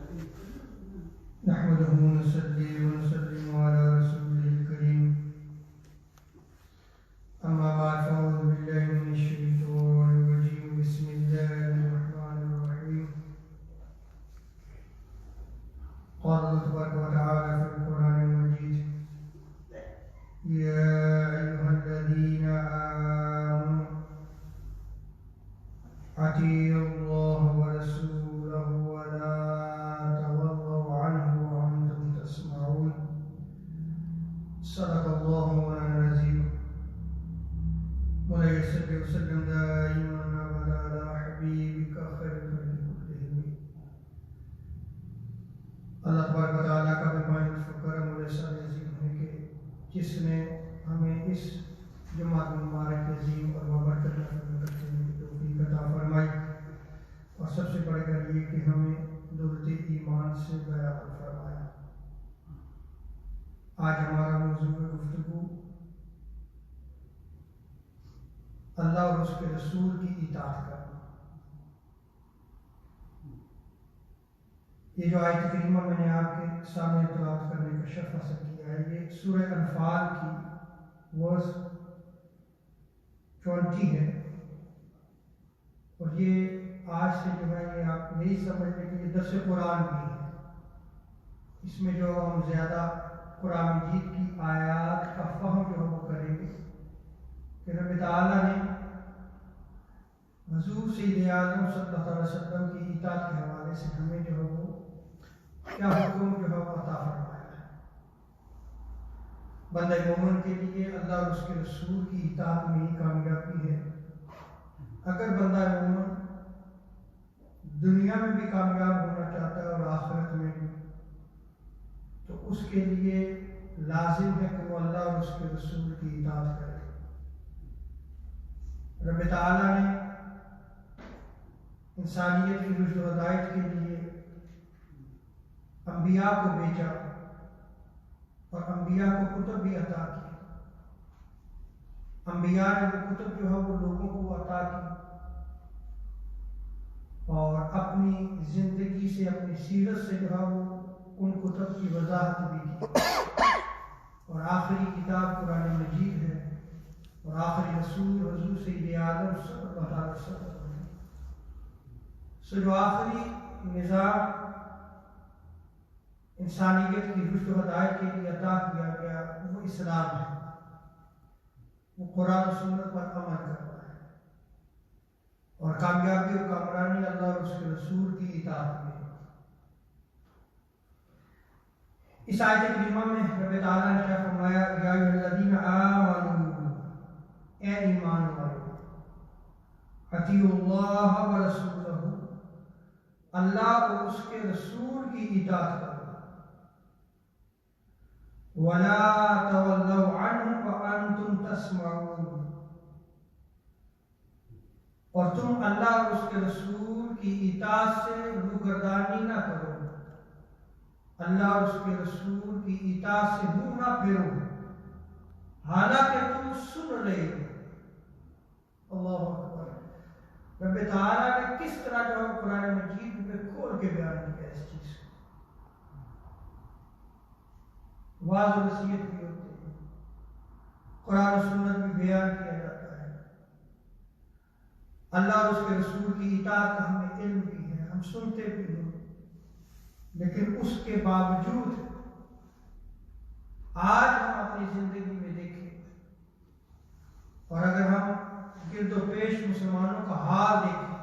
نحمده ونصلي ونسلم على رسوله الكريم أما بعد فأعوذ بالله من الشيطان الرجيم بسم الله الرحمن الرحيم قال الله تبارك وتعالى في القرآن المجيد يا أيها الذين آمنوا أطيعوا الله ورسوله ولا تولوا عنه وأنتم تسمعون صدق الله مولانا العظيم مولاي صل وسلم دائما أبدا على حبيبك خير الخلق كلهم اللہ تبارک و تعالیٰ کا بہت شکر ہے مولانا عظیم ہے کہ جس نے ہمیں اس جماعت مبارک عظیم اور بابرکت کرنے کی توفیق عطا فرمائی اور سب سے بڑھ کر یہ کہ ہمیں دولت ایمان سے بیان فرمایا۔ آج ہمارا موضوع گفتگو اللہ اور اس کے رسول کی اطاعت کرنا۔ یہ جو آیت کریمہ میں نے آپ کے سامنے تلاوت کرنے کا شرف حاصل کیا ہے، یہ سورہ انفال کی ورس 20 ہے، اور یہ آج سے جو ہے یہ آپ نہیں سمجھ لیں کہ یہ درس قرآن بھی ہے۔ اس میں جو ہم زیادہ قرآن مجید کی آیات کا فہم جو ہم وہ کریں گے کہ رب تعالیٰ نے حضور سید عالم صلی اللہ علیہ وسلم کی اطاعت کے حوالے سے ہمیں جو ہے وہ کیا حکم جو ہے وہ عطا فرمایا ہے۔ بندہ مومن کے لیے اللہ اور اس کے رسول کی اطاعت میں ہی کامیابی ہے۔ اگر بندہ مومن دنیا میں بھی کامیاب ہونا چاہتا ہے اور آخرت میں بھی، تو اس کے لیے لازم ہے کہ وہ اللہ اور اس کے رسول کی اطاعت کرے۔ رب تعالیٰ نے انسانیت کی رشد و ہدایت کے لیے انبیاء کو بھیجا اور انبیاء کو کتب بھی عطا کی۔ انبیاء نے وہ کتب جو ہے وہ لوگوں کو عطا کی اور اپنی زندگی سے، اپنی سیرت سے جو ہے وہ ان کتب کی وضاحت بھی کی، اور آخری کتاب قرآن مجید ہے اور آخری رسول حضور سید عالم صلی اللہ علیہ وسلم ہے۔ سو جو آخری نظام انسانیت کی رشد و ہدایت کے لیے عطا کیا گیا وہ اسلام ہے، وہ قرآن و سنت پر عمل کرنا ہے، اور کامیابی اور کامرانی اللہ اور اس کے رسول کی اطاعت میں۔ اس آیت کریمہ میں رب تعالیٰ نے کیا فرمایا؟ یا ایھا الذین آمنوا، اے ایمان والو، اطیعوا اللہ ورسولہ، اللہ اور اس کے رسول کی اطاعت کرو، ولا تولوا عنہ وانتم تسمعون، اور تم اللہ اور اس کے رسول کی اطاعت سے روگردانی نہ کرو، اللہ اور اس کے رسول کی اطاعت سے منہ نہ پھیرو، حالانکہ تم سن رہے ہو۔ اللہ اکبر۔ رب تعالیٰ نے کس طرح جو ہے قرآن مجید میں کھول کے بیان کیا اس چیز کو۔ واضح و نصیحت بھی ہوتے ہیں، قرآن و سنت بھی بیان کیا جاتا ہے، اللہ اور اس کے رسول کی اطاعت کا ہمیں علم بھی ہے، ہم سنتے بھی ہیں، لیکن اس کے باوجود آج ہم اپنی زندگی میں دیکھیں اور اگر ہم گرد و پیش مسلمانوں کا حال دیکھیں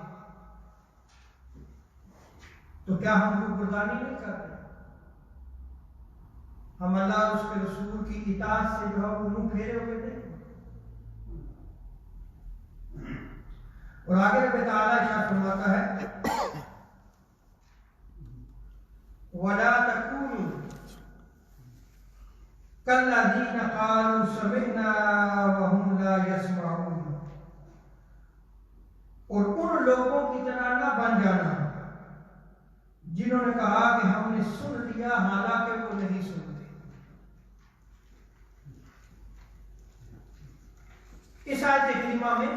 تو کیا ہم روگردانی نہیں کرتے؟ ہم اللہ اور اس کے رسول کی اطاعت سے جو ہے وہ منہ پھیرے ہوئے نہیں۔ اور آگے رب تعالیٰ ارشاد فرماتا ہے وَلَا تَكُونُوا كَالَّذِينَ قَالُوا سَمِعْنَا وَهُمْ لَا يَسْمَعُونَ، اور ان لوگوں کی طرح نہ بن جانا جنہوں نے کہا کہ ہم نے سن لیا حالانکہ وہ نہیں سنتے۔ اس آیت کریمہ میں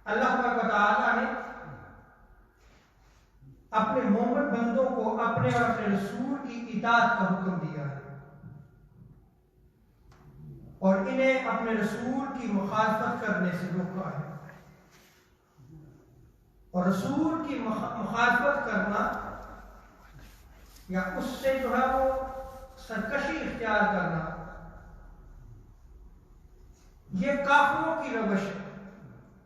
اللہ تعالیٰ نے اپنے مومن بندوں کو اپنے اور اپنے رسول کی اطاعت کا حکم دیا ہے اور انہیں اپنے رسول کی مخالفت کرنے سے روکا ہے. اور رسول کی مخالفت کرنا یا اس سے جو ہے وہ سرکشی اختیار کرنا یہ کافروں کی روش ہے.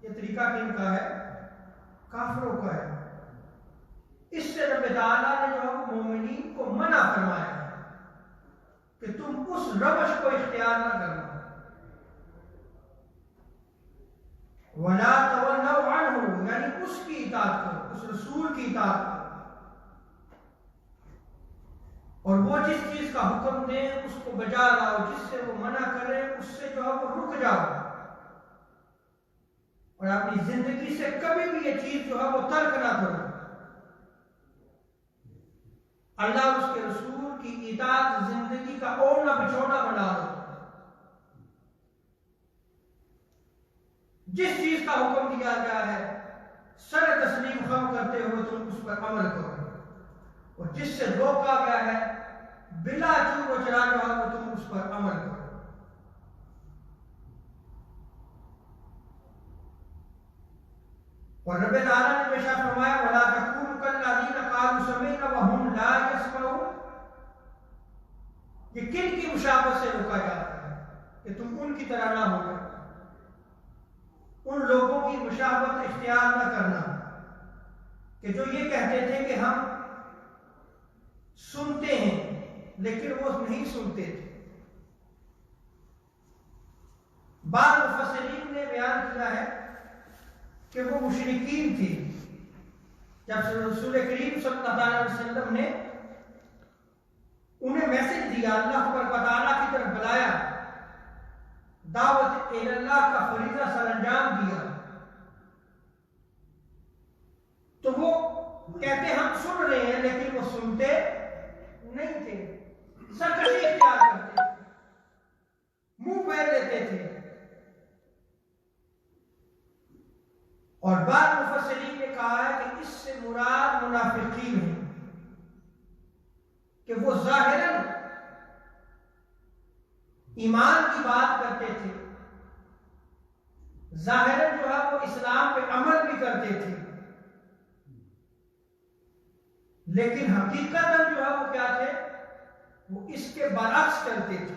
یہ طریقہ کن کا ہے؟ کافروں کا ہے. اس سے رب تعالیٰ نے جو ہے وہ مومنین کو منع فرمایا ہے کہ تم اس روش کو اختیار نہ کرنا. وَلَا تَوَلَّوْا عَنْهُ یعنی اس کی اطاعت کرو، اس رسول کی اطاعت کرو، اور وہ جس چیز کا حکم دے اس کو بجا لاؤ، جس سے وہ منع کرے اس سے جو ہے وہ رک جاؤ، اور اپنی زندگی سے کبھی بھی یہ چیز جو ہے وہ ترک نہ کرو. اللہ اور اس کے رسول کی اطاعت زندگی کا اوڑھنا بچھوڑنا بنا دو. جس چیز کا حکم دیا گیا ہے سر تسلیم خم کرتے ہوئے تم اس پر عمل کرو، اور جس سے روکا گیا ہے بلا چوب و چرا جو ہے وہ تم اس پر عمل کرو. اور رب تعالیٰ نے ہمیشہ فرمایا وَلَا تَكُونُوا كَالَّذِينَ قَالُوا سَمِعْنَا وَهُمْ لَا يَسْمَعُونَ. یہ کن کی مشابہت سے روکا جاتا ہے کہ تم ان کی طرح نہ ہو جاؤ، ان لوگوں کی مشابہت اختیار نہ کرنا کہ جو یہ کہتے تھے کہ ہم سنتے ہیں لیکن وہ نہیں سنتے تھے. بعض مفسرین نے بیان کیا ہے کہ وہ مشرکین تھی. جب رسول کریم صلی اللہ علیہ وسلم نے انہیں میسج دیا، اللہ تبارک و تعالیٰ کی طرف بلایا، دعوت اللہ کا فریضہ سر انجام دیا، تو وہ کہتے ہم سن رہے ہیں لیکن وہ سنتے نہیں تھے، سرکشی اختیار کرتے، منہ پھیر لیتے تھے. اور بعض مفسرین نے کہا ہے کہ اس سے مراد منافقین ہیں کہ وہ ظاہراً ایمان کی بات کرتے تھے، ظاہراً جو ہے وہ اسلام پہ عمل بھی کرتے تھے، لیکن حقیقت جو ہے وہ کیا تھے؟ وہ اس کے برعکس کرتے تھے.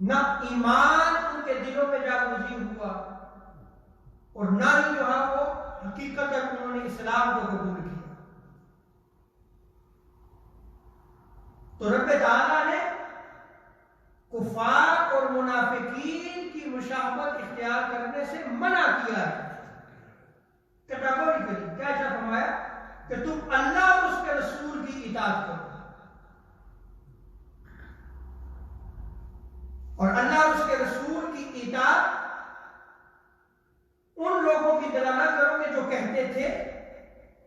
نہ ایمان ان کے دلوں میں جاگزین ہوا اور نہ ہی جو ہے وہ حقیقت انہوں نے اسلام کو قبول کیا. تو رب تعالیٰ نے کفار اور منافقین کی مشابہت اختیار کرنے سے منع کیا ہے. کیٹاگوریکلی کیا فرمایا کہ تم اللہ اور اس کے رسول کی اطاعت کرو، اور اللہ اور اس کے رسول کی اطاعت ان لوگوں کی طرح نہ کرو کہ جو کہتے تھے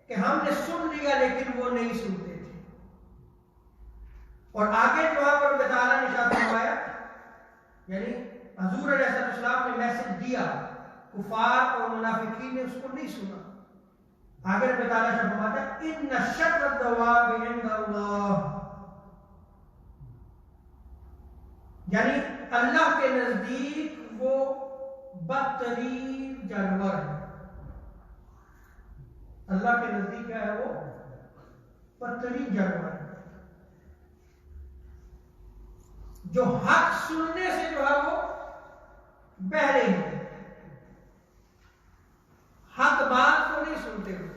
کہ ہم نے سن لیا لیکن وہ نہیں سنتے تھے. اور آگے جو ہے رب تعالیٰ نے ارشاد فرمایا، یعنی حضور علیہ السلام نے میسج دیا، کفار اور منافقین نے اس کو نہیں سنا. آگے رب تعالیٰ نے فرمایا ان شر الدواب عند اللہ، یعنی اللہ کے نزدیک وہ بدترین جانور ہے. اللہ کے نزدیک کیا ہے؟ وہ بدترین جانور ہے جو حق سننے سے جو ہے وہ بہرے ہیں، حق بات کو نہیں سنتے ہوئے،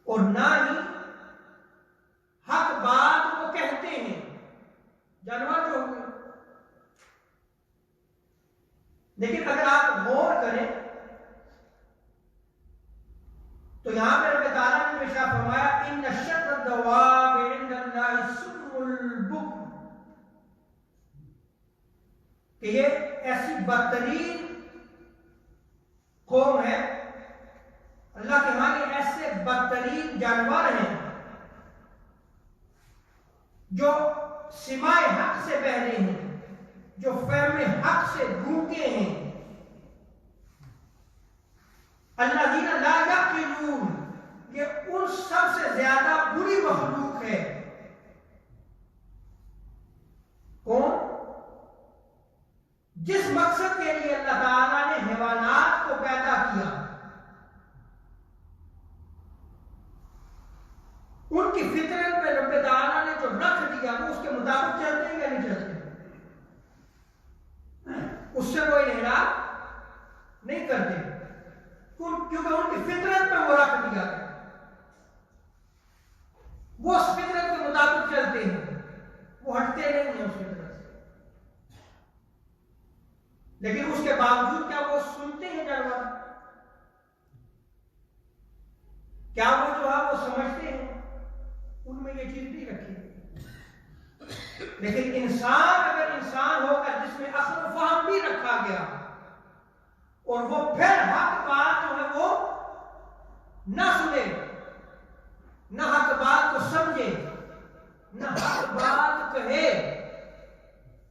اور نہ ہی حق بات کو کہتے ہیں. جانور جو ہوئے. لیکن اگر آپ غور کریں تو یہاں پہ رب تعالیٰ نے ہمیشہ فرمایا ان شر الدواب عند اللہ الصم البکم، کہ یہ ایسی بدترین قوم ہے، اللہ کے ہاں یہ ایسے بدترین جانور ہیں جو سماع حق سے بہرے ہیں، جو فہم حق سے گونگے ہیں. جس مقصد کے لیے اللہ تعالیٰ نے حیوانات کو پیدا کیا، ان کی فطرت پہ رب تعالیٰ نے جو رکھ دیا وہ اس کے مطابق چلتے ہیں یا نہیں چلتے؟ اس سے وہ انحراف نہیں کرتے کیونکہ ان کی فطرت پہ وہ رکھ دیا گیا، وہ اس فطرت کے مطابق چلتے ہیں، وہ ہٹتے نہیں ہیں اس فطرت سے۔ لیکن اس کے باوجود کیا وہ سنتے ہیں جانور؟ کیا وہ جو ہے وہ سمجھتے ہیں؟ ان میں یہ چیز نہیں رکھی۔ لیکن انسان اگر انسان ہو کر جس میں عقل و فہم بھی رکھا گیا اور وہ پھر حق بات جو ہے وہ نہ سنے، نہ حق بات کو سمجھے، نہ حق بات کہے،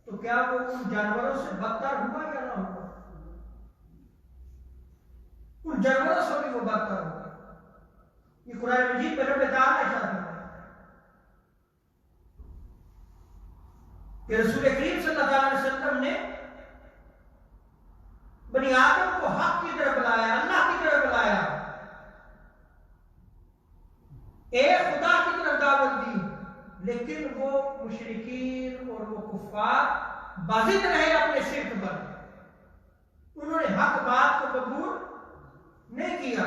تو کیا وہ ان جانوروں سے بدتر ہوا یا نہ ہوا؟ ان جانوروں سے بھی وہ بدتر ہوا۔ یہ قرآن مجید میں رب تعالیٰ ارشاد فرماتا ہے کہ رسول کریم صلی اللہ علیہ وسلم نے بنی آدم کو حق کی طرف بلایا، اللہ کی طرف بلایا، ایک خدا کی طرف دعوت دی، لیکن وہ مشرکین اور وہ کفار باضد رہے اپنے شرک پر، انہوں نے حق بات کو قبول نہیں کیا۔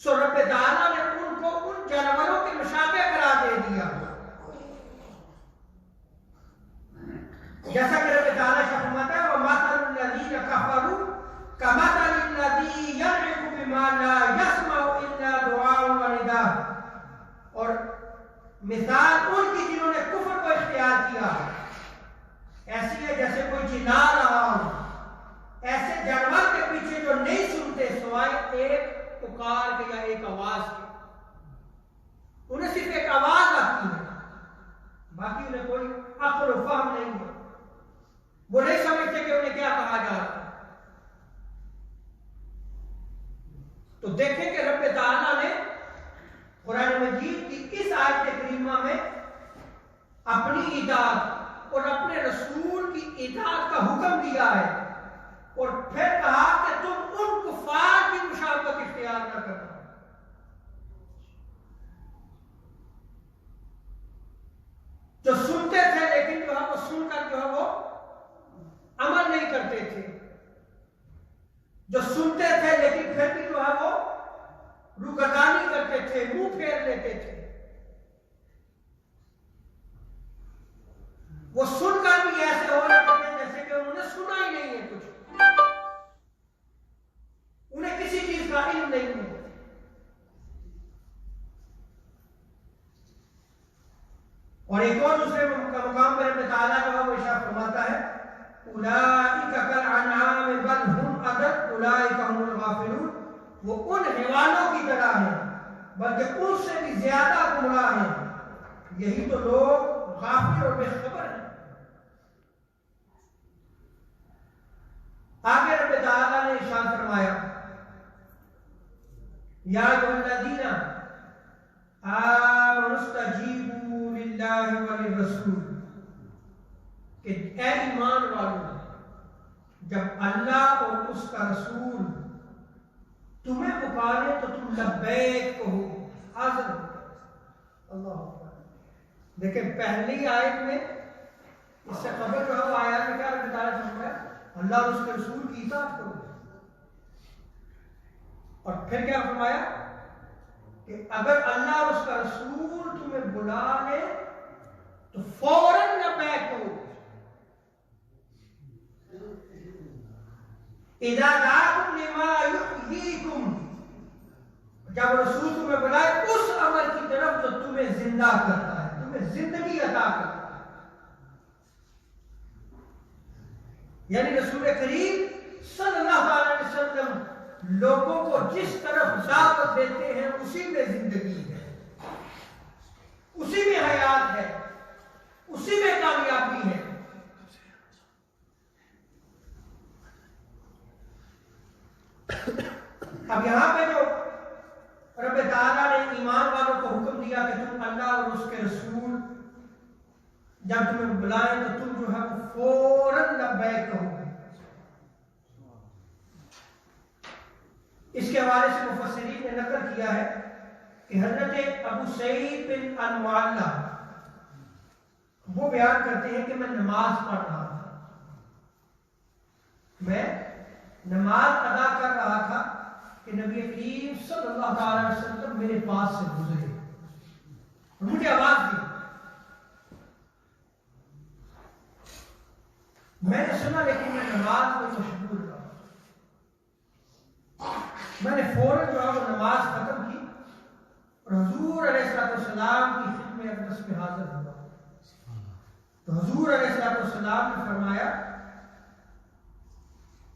سو رب تعالیٰ نے ان کو ان جانوروں کے مشابہ قرار دے دیا، جیسا کہ رب تعالیٰ فرماتا ہے وَمَثَلُ الَّذِينَ كَفَرُوا كَمَثَلِ الَّذِي يَنْعِقُ بِمَا لَا يَسْمَعُ إِلَّا دُعَاءً وَنِدَاءً، اور مثال ان کی جنہوں نے کفر کو اختیار کیا ایسی ہے جیسے کوئی چلا رہا ہو، ایسے جانور کے پیچھے جو نہیں سنتے سوائے ایک پکار کے یا ایک آواز کے، انہیں صرف ایک آواز آتی ہے، باقی انہیں کوئی عقل و فہم نہیں ہے، وہ نہیں سمجھتے کہ انہیں کیا کہا جا رہا ہے۔ تو دیکھیں کہ رب تعالیٰ نے قرآن مجید کی اس آیت کریمہ میں اپنی اطاعت اور اپنے رسول کی اطاعت کا حکم دیا ہے، اور پھر کہا کہ تم ان کفار کی مشابہت اختیار نہ کرنا۔ جو سنتے تھے لیکن جو ہے وہ سن کر جو ہے وہ عمل نہیں کرتے تھے، جو سنتے تھے لیکن پھر بھی جو ہے وہ روگردانی کرتے تھے، منہ پھیر لیتے تھے، وہ سن کر بھی ایسے ہو رہے تھے جیسے کہ انہوں نے سنا ہی نہیں ہے، کچھ انہیں کسی چیز کا علم نہیں ہے۔ اور ایک اور دوسرے مقام پر رب تعالیٰ جو ہے وہ ارشاد فرماتا ہے اولئک کالانعام بل هم اضل اولئک هم الغافلون، وہ ان حیوانوں کی طرح ہیں بلکہ ان سے بھی زیادہ گمراہ ہیں، یہی تو لوگ غافل اور بے خبر ہیں۔ آگے رب تعالیٰ نے ارشاد فرمایا یا ایھا الذین آمنوا استجیبوا للہ وللرسول، کہ اے ایمان والوں جب اللہ اور اس کا رسول تمہیں پکارے تو تم لبیک کہو، حاضر ہو۔ اللہ اکبر۔ لیکن پہلی آیت میں اس سے قبل جو ہے وہ آیات میں کیا بتایا جاتا ہے؟ اللہ اور اس کے رسول کی اطاعت کرو، اور پھر کیا فرمایا کہ اگر اللہ اور اس کا رسول تمہیں بلا لے تو فوراً لبیک کہو۔ اذا دعاکم لما یحییکم، جب رسول تمہیں بلائے اس عمل کی طرف جو تمہیں زندہ کرتا ہے، تمہیں زندگی عطا کرتا ہے، یعنی رسول کریم صلی اللہ علیہ وسلم لوگوں کو جس طرف دعوت دیتے ہیں اسی میں زندگی ہے، اسی میں حیات ہے، اسی میں کامیابی ہے۔ اب یہاں پہ جو رب تعالیٰ نے ایمان والوں کو حکم دیا کہ تم اللہ اور اس کے رسول جب تمہیں بلائیں تو تم جو اس کے حوالے سے مفسرین نے نقل کیا ہے کہ حضرت ابو سعید بن المعلا وہ بیان کرتے ہیں کہ میں نماز پڑھ رہا تھا، میں نماز ادا کر رہا تھا کہ نبی کریم صلی اللہ تعالی علیہ وسلم میرے پاس سے گزرے اور مجھے آواز دی. میں نے سنا لیکن میں نماز میں مشغول رہا. میں نے فوراً جو ہے وہ نماز ختم کی اور حضور علیہ السلام کی خدمت اقدس میں حاضر ہوا. تو حضور علیہ السلام نے فرمایا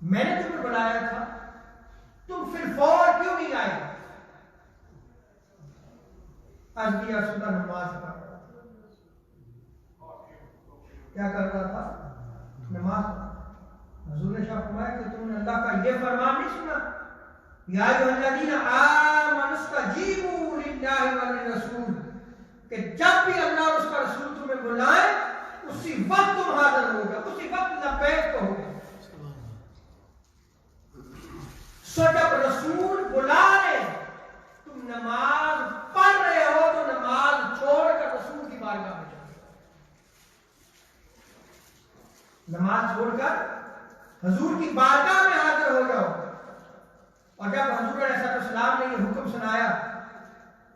میں نے تمہیں بلایا تھا، تم پھر فور کیوں نہیں آئے؟ آج بھی رسول اللہ نماز پڑھ رہا تھا. کیا کر رہا تھا؟ نماز. حضور نے فرمایا کہ تم نے اللہ کا یہ فرمان نہیں سنا، یا ایھا الذین آمنوا استجیبوا للہ وللرسول، کہ جب بھی اللہ اور اس کا رسول تمہیں بلائے اسی وقت تم حاضر ہوگا، اسی وقت لبیک کہو. سو جب رسول بلا لے تم نماز پڑھ رہے ہو تو نماز چھوڑ کر رسول کی بارگاہ میں جاؤ. نماز چھوڑ کر حضور کی بارگاہ میں حاضر ہو جاؤ. اور جب حضور علیہ السلام نے یہ حکم سنایا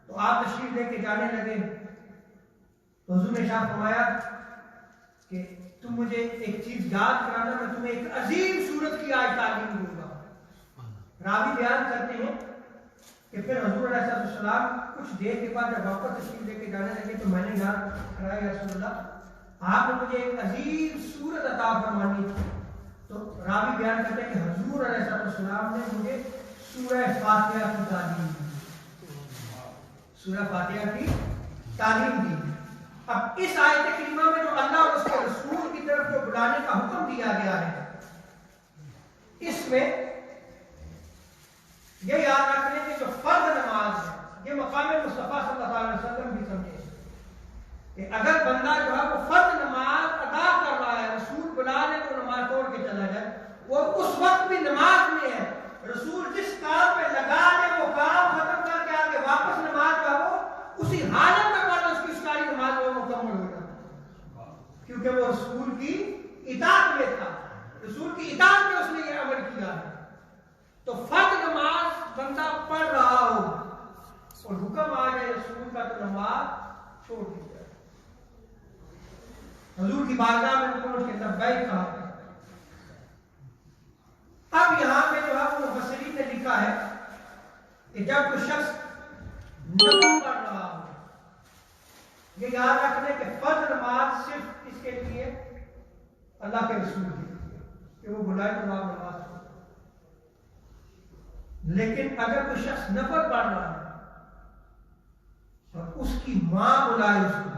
تو آپ تشریف لے کے جانے لگے تو حضور نے ارشاد فرمایا کہ تم مجھے ایک چیز یاد کرانا، میں تمہیں ایک عظیم سورت کی آیت تعلیم دوں گا. راوی بیان کرتے ہیں کہ پھر حضور علیہ السلام کچھ دیر کے بعد جب واپس تشریف لے کے جانے لگے تو میں نے یاد کرایا یا رسول اللہ آپ نے مجھے ایک عظیم سورت عطا فرمانی تھی. تو راوی بیان کرتے ہیں کہ حضور علیہ السلام نے مجھے سورہ فاتحہ کی تعلیم دی. سورہ فاتحہ کی تعلیم دی. اب اس آیت کریمہ میں جو اللہ اور اس کے رسول کی طرف جو بلانے کا حکم دیا گیا ہے، اس میں یہ یاد رکھنے کہ جو فرض نماز ہے، یہ مقام مصطفیٰ صلی اللہ علیہ وسلم بھی سمجھے کہ اگر بندہ جو ہے وہ فرض نماز ادا کر رہا ہے، رسول بلا لے تو نماز توڑ کے چلا جائے، وہ اس وقت بھی نماز میں ہے. رسول جس کام پہ لگا دے وہ کام ختم کر کے آگے واپس نماز کا وہ اسی حالت میں پڑھنا، اس کی ساری نماز وہ مکمل ہو جاتا ہے کیونکہ وہ رسول کی اطاعت میں تھا، رسول کی اطاعت میں اس نے یہ عمل کیا ہے. تو فرض نماز بندہ پڑھ رہا ہو اور حکم آ جائے رسول کا تو نماز چھوڑ دی جائے. حضور کی بارگاہ میں پہنچ کے لبیک کہا. اب یہاں پہ جو ہے وہ مفسرین نے لکھا ہے کہ جب کوئی شخص نفل پڑھ رہا ہو، یہ یاد رکھنے کہ فرض نماز صرف اس کے لیے اللہ کے رسول کے لیے کہ وہ بلائے تو آپ نماز پڑھو. لیکن اگر کوئی شخص نفل پڑھ رہا ہے اور اس کی ماں بلائے اس کو،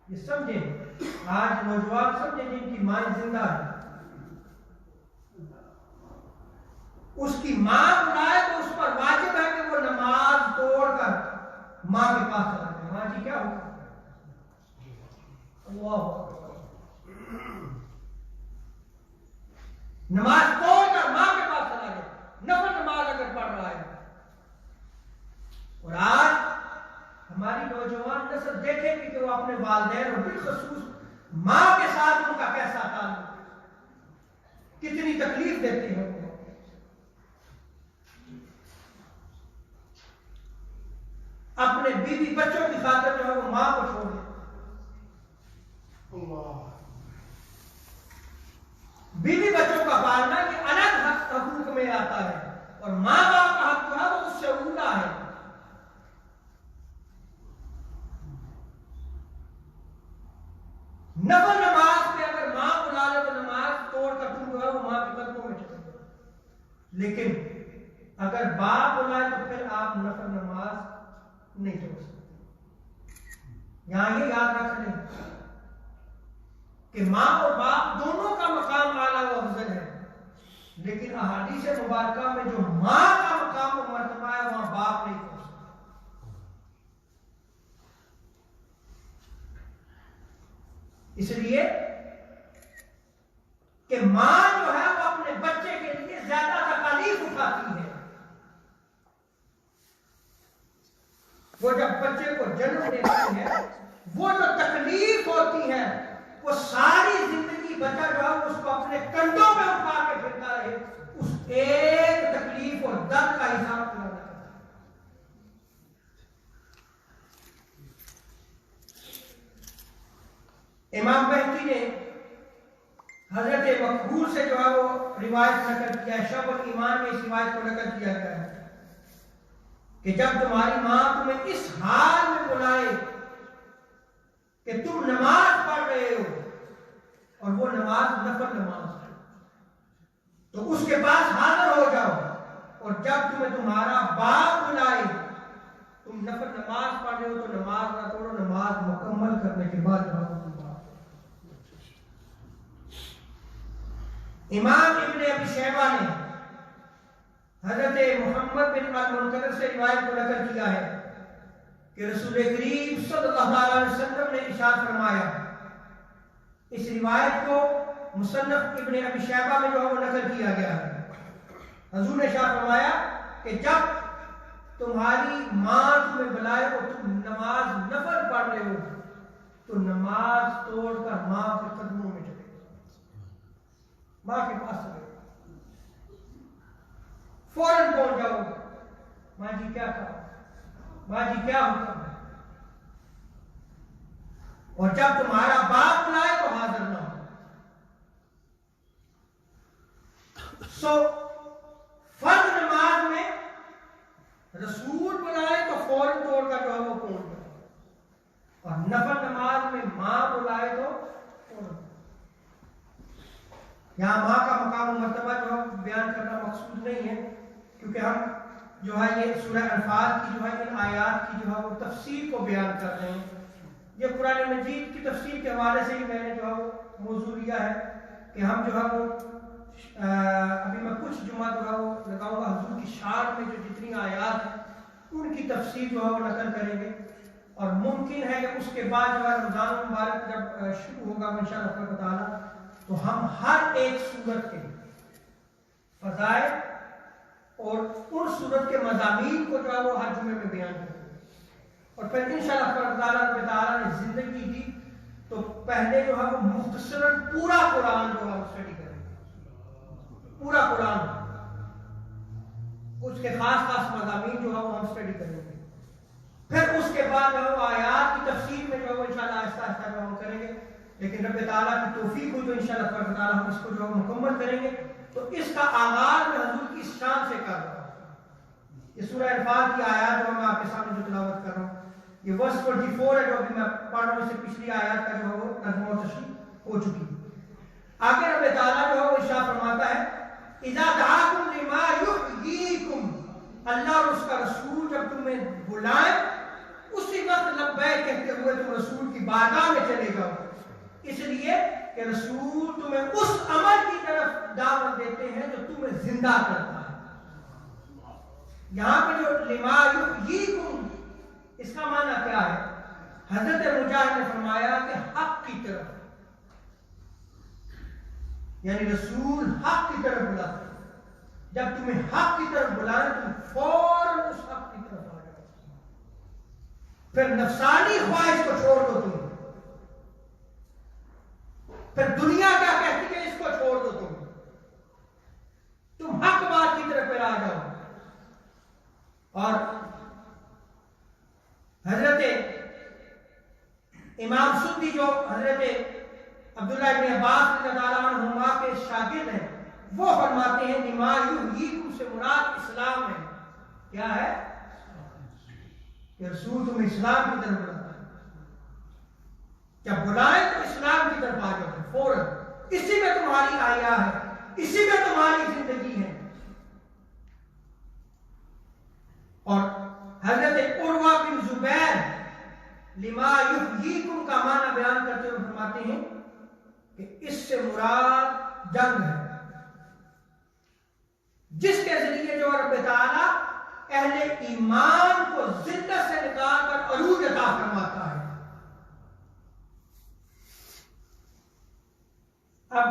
یہ سمجھیں آج نوجوان سمجھیں جن کی ماں زندہ ہے، اس کی ماں بلائے تو اس پر واجب ہے کہ وہ نماز توڑ کر ماں کے پاس چلا جائے. ماں جی کیا ہوگا؟ اللہ نماز توڑ کر ماں کے پاس چلا جائے، نفل نماز اگر پڑھ رہا ہے. اور آج ہماری نوجوان نسل دیکھے گی کہ وہ اپنے والدین اور بالخصوص ماں کے ساتھ ان کا کیسا تعلق ہے، کتنی تکلیف دیتے ہیں. اپنے بیوی بچوں کی خاطر جو ہے وہ ماں کو چھوڑ دے. بیوی بچوں کا پالنا یہ الگ حقوق میں آتا ہے اور ماں باپ کا حق جو ہے وہ اس سے اولا ہے. نفل نماز پہ اگر ماں بلا لے تو نماز توڑ کر تم جو ہے وہ ماں کے قدموں میں چلے جاؤ. لیکن اگر باپ بلائے تو پھر آپ نفل نماز نہیں توڑ سکتے. یہاں یہ یاد رکھ لیں کہ ماں اور باپ دونوں کا مقام اعلیٰ و افضل ہے، لیکن احادیث مبارکہ میں جو ماں کا مقام و مرتبہ ہے وہاں باپ نہیں پہنچ سکتا. اس لیے کہ ماں جو ہے وہ اپنے بچے کے لیے زیادہ تکالیف اٹھاتی وہ جب بچے کو جنم دیتی ہے وہ جو تکلیف ہوتی ہے وہ ساری زندگی بچہ جو ہے اس کو اپنے کندھوں پہ اٹھا کے پھرتا رہے، اس ایک تکلیف اور درد کا حساب کرنا کرتا ہے۔ امام بہقی نے حضرت مقبول سے جو ہے وہ روایت نقل کیا ہے، شعب الایمان میں اس روایت کو نقل کیا گیا ہے کہ جب تمہاری ماں تمہیں اس حال میں بلائے کہ تم نماز پڑھ رہے ہو اور وہ نماز نفل نماز ہے تو اس کے پاس حاضر ہو جاؤ، اور جب تمہیں تمہارا باپ بلائے تم نفل نماز پڑھ رہے ہو تو نماز نہ توڑو، نماز مکمل کرنے کے بعد جاؤ۔ امام ابن ابی شیبہ نے حضرت محمد بن المنکدر سے روایت کو نقل کیا ہے کہ رسول کریم صلی اللہ علیہ وسلم نے ارشاد فرمایا، اس روایت کو مصنف ابن ابی شیبہ میں جو ہے وہ نقل کیا گیا ہے، حضور نے ارشاد فرمایا کہ جب تمہاری ماں تمہیں بلائے اور تم نماز نفل پڑھ رہے ہو تو نماز توڑ کر ماں کے قدموں میں چلے جاؤ، ماں کے پاس چلے جاؤ، فوراً پہنچ جاؤ، ماں جی کیا کہا، ماں جی کیا حکم ہے، اور جب تمہارا باپ بلائے تو حاضر نہ ہو۔ فرض نماز میں رسول بلائے تو فوراً توڑ کر جو ہے وہ پہنچ جاؤ، اور نفل نماز میں ماں بلائے تو فوراً۔ یہاں ماں کا مقام و مرتبہ جو ہے بیان کرنا مقصود نہیں ہے، کیونکہ ہم جو ہے یہ سورہ انفال کی جو ہے ان آیات کی جو ہے وہ تفسیر کو بیان کر رہے ہیں۔ یہ قرآن مجید کی تفسیر کے حوالے سے ہی میں نے جو ہے وہ موضوع لیا ہے کہ ہم جو ہے وہ ابھی میں کچھ جمعہ جو ہے وہ لگاؤں گا حضور کی شان میں جو جتنی آیات ہیں ان کی تفسیر جو ہے وہ نقل کریں گے، اور ممکن ہے کہ اس کے بعد جو ہے رمضان مبارک جب شروع ہوگا انشاءاللہ تعالیٰ تو ہم ہر ایک سورت کے فضائل اور ان سورت کے مضامین کو جو ہے وہ ہر جمعے میں بیان کریں گے، اور پھر انشاءاللہ تعالیٰ نے زندگی دی تو پہلے جو ہے وہ مختصراً پورا قرآن جو ہے وہ اسٹڈی کریں گے، پورا قرآن اس کے خاص خاص مضامین جو ہے وہ ہم اسٹڈی کریں گے، پھر اس کے بعد جو ہے وہ آیات کی تفسیر میں جو ہے وہ انشاءاللہ آہستہ آہستہ جو ہم کریں گے، لیکن رب تعالیٰ کی توفیق ہوئی تو انشاءاللہ تعالیٰ ہم اس کو جو ہے مکمل کریں گے۔ تو اس کا آغاز میں حضور کی اس شان سے کر رہا ہوں، یہ سورہ انفال کی آیات جو میں آپ کے سامنے جو تلاوت کر رہا ہوں یہ ورس 24 ہے جو ابھی میں پڑھ رہا ہوں، اس سے پچھلی آیات کا جو ہے وہ ترجمہ و تشریح ہو چکی۔ آگے رب تعالیٰ جو ہے وہ ارشاد فرماتا ہے اذا دعاکم لما یحییکم، اللہ اور اس کا رسول جب تمہیں بلائیں اسی وقت لبیک کہتے ہوئے تم رسول کی بارگاہ میں چلے جاؤ، اس لیے کہ رسول تمہیں اس عمل کی طرف دعوت دیتے ہیں جو تمہیں زندہ کرتا ہے۔ یہاں پہ جو لما یحییکم اس کا معنی کیا ہے؟ حضرت مجاہد نے فرمایا کہ حق کی طرف، یعنی رسول حق کی طرف بلاتے ہیں، جب تمہیں حق کی طرف بلائیں تم فوراً اس حق کی طرف آ جاؤ، پھر نفسانی خواہش کو چھوڑ دو، پھر دنیا کیا کہتی ہے اس کو چھوڑ دو، تم حق بات کی طرف پھر آ جاؤ۔ اور حضرت امام سدی جو حضرت عبداللہ ابن عباس رضی اللہ عنہما کے شاگرد ہیں وہ فرماتے ہیں لما یحییکم سے مراد اسلام ہے، کیا ہے کہ رسول تم اسلام کی طرف بلاتا ہے، جب بلائیں تو اسلام کی طرف آ جاؤ فوراً، اسی میں تمہاری آیا ہے، اسی میں تمہاری زندگی ہے۔ اور حضرت عروہ بن زبیر لما یحییکم کا معنی بیان کرتے ہوئے فرماتے ہیں کہ اس سے مراد جنگ ہے، جس کے ذریعے جو رب تعالیٰ اہل ایمان کو ذلت سے نکال کر عروج عطا فرماتا ہے۔ اب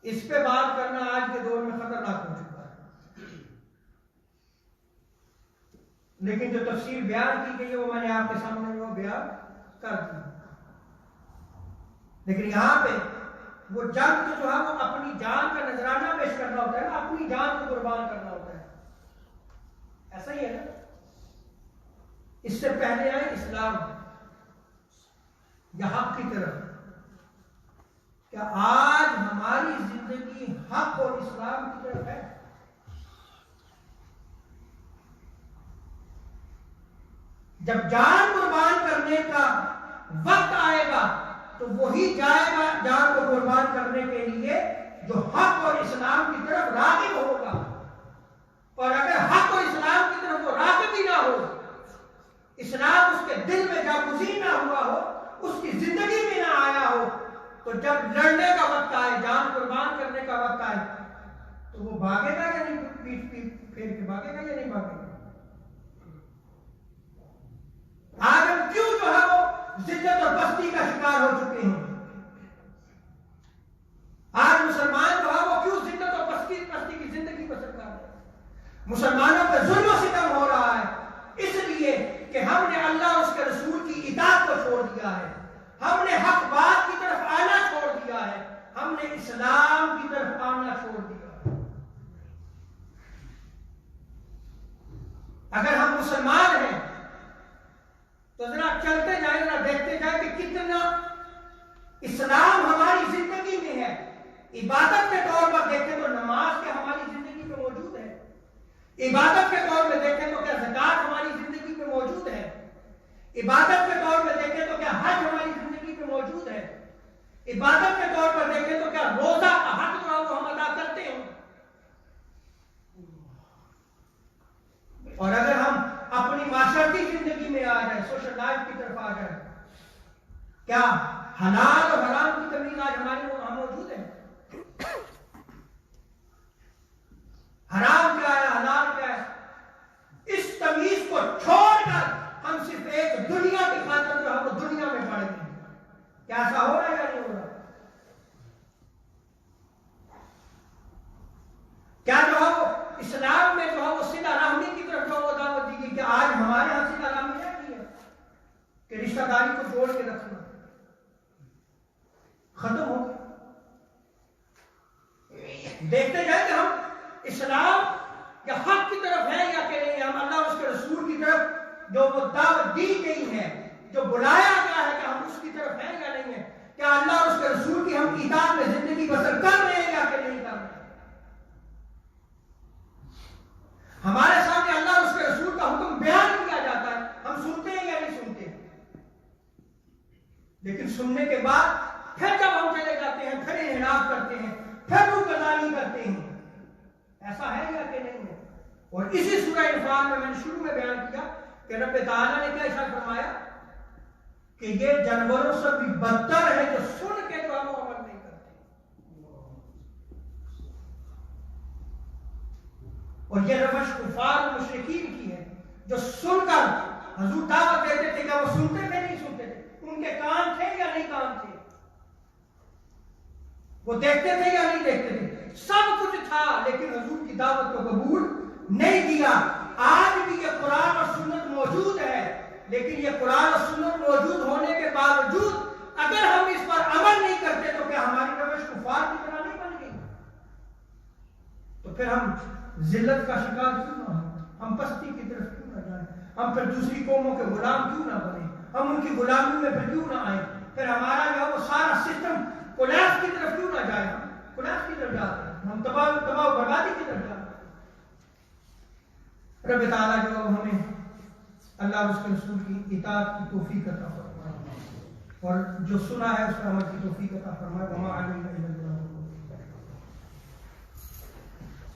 اس پہ بات کرنا آج کے دور میں خطرناک ہو چکا ہے، لیکن جو تفسیر بیان کی گئی ہے وہ میں نے آپ کے سامنے وہ بیان کر دی. لیکن یہاں پہ وہ جنگ جو ہے وہ اپنی جان کا نذرانہ پیش کرنا ہوتا ہے نا، اپنی جان کو قربان کرنا ہوتا ہے. ایسا ہی ہے نا. اس سے پہلے آئے اسلام یا حق کی طرف. کیا آج ہماری زندگی حق اور اسلام کی طرف ہے؟ جب جان قربان کرنے کا وقت آئے گا تو وہی جائے گا جان کو قربان کرنے کے لیے جو حق اور اسلام کی طرف راغب ہوگا. اور اگر حق اور اسلام کی طرف وہ راغب ہی نہ ہو، اسلام اس کے دل میں جاگزین نہ ہوا ہو، اس کی زندگی میں نہ آیا ہو، تو جب لڑنے کا وقت آئے، جان قربان کرنے کا وقت آئے، تو وہ بھاگے گا یا نہیں؟ پیٹ پھیر کے بھاگے گا یا نہیں بھاگے گا؟ آج ہم کیوں جو ہے وہ ذلت اور پستی کا شکار ہو چکے ہیں؟ آج مسلمان جو ہے وہ کیوں ذلت اور پستی کی زندگی بسر کر رہے ہیں؟ مسلمانوں پہ ظلم و ستم ہو رہا ہے اس لیے کہ ہم نے اللہ اور اس کے رسول کی اطاعت کو چھوڑ دیا ہے، ہم نے حق بات کی طرف آنا چھوڑ دیا ہے، ہم نے اسلام کی طرف آنا چھوڑ دیا ہے. اگر ہم مسلمان ہیں تو ذرا چلتے جائیں، ذرا دیکھتے جائیں کہ کتنا اسلام ہماری زندگی میں ہے. عبادت کے طور پر دیکھیں تو نماز کے ہماری زندگی میں موجود ہے. عبادت کے طور میں دیکھیں تو کیا زکات ہماری زندگی میں موجود ہے. عبادت کے طور میں دیکھیں تو کیا حج ہماری زندگی میں موجود ہے. عبادت کے طور پر دیکھیں تو کیا روزہ کا حق جو ہم ادا کرتے ہیں. اور اگر ہم اپنی معاشرتی زندگی میں آ جائیں، سوشل لائف کی طرف آ جائیں، کیا حلال اور حرام کی تمیز آج ہمارے وہاں موجود ہے؟ حرام کیا ہے، حلال کیا ہے، اس تمیز کو چھوڑ کر ہم صرف ایک دنیا کی خاطر جو ہے وہ دنیا میں پڑ گئے. کیا ایسا ہو رہا ہے یا نہیں ہو رہا؟ کیا جو ہے وہ اسلام میں جو ہے وہ صلہ رحمی کی طرف جو وہ دعوت دی گئی کہ آج ہمارے یہاں صلہ رحمی ہے کہ رشتہ داری کو جوڑ کے رکھنا ختم ہو گیا. دیکھتے جائیں کہ ہم اسلام یا حق کی طرف ہیں یا کہ نہیں. ہم اللہ اور اس کے رسول کی طرف جو وہ دعوت دی گئی ہے، جو بلایا گیا ہے، کہ ہم اس کی طرف ہیں یا نہیں ہیں؟ کیا اللہ اور اس کے رسول کی ہم اطاعت میں زندگی بسر کر رہے ہیں یا کہ نہیں کر رہے ہیں؟ ہمارے سامنے اللہ اور اس کے رسول کا حکم بیان کیا جاتا ہے، ہم سنتے ہیں یا نہیں سنتے؟ لیکن سننے کے بعد پھر جب ہم چلے جاتے ہیں، پھر انحراف کرتے ہیں، پھر روگردانی کرتے ہیں. ایسا ہے یا کہ نہیں ہے؟ اور اسی سورہ انفال میں نے شروع میں بیان کیا کہ رب تعالیٰ نے کیا ارشاد فرمایا کہ یہ جانوروں سے بھی بدتر ہے جو سن کے جو ہم عمل نہیں کرتے. اور یہ روش کفار مشرکین کی ہے جو سن کر حضور دعوت دیتے تھے. کہ وہ سنتے تھے نہیں سنتے تھے؟ ان کے کان تھے یا نہیں کان تھے؟ وہ دیکھتے تھے یا نہیں دیکھتے تھے؟ سب کچھ تھا لیکن حضور کی دعوت کو قبول نہیں کیا. آج بھی یہ قرآن اور سنت موجود ہے، لیکن یہ قرآن اور سنت موجود ہونے کے باوجود اگر ہم اس پر عمل نہیں کرتے تو کیا ہماری روش کفار کی طرح نہیں بن گئی؟ تو پھر ہم ذلت کا شکار کیوں نہ ہوں؟ ہم پستی کی طرف کیوں نہ جائیں؟ ہم پھر دوسری قوموں کے غلام کیوں نہ بنیں؟ ہم ان کی غلامی میں پھر کیوں نہ آئیں؟ پھر ہمارا جو ہے وہ سارا سسٹم کولیپس کی طرف کیوں نہ جائے؟ کولیپس کی طرف جاتے ہیں، ہم تباہ بربادی کی طرف جاتے ہیں. رب تعالیٰ جو ہمیں اللہ اور اس کے رسول کی اطاعت کی توفیق عطا فرمائے، اور جو سنا ہے اس پر عمل کی توفیق عطا فرمائے. وما علینا الا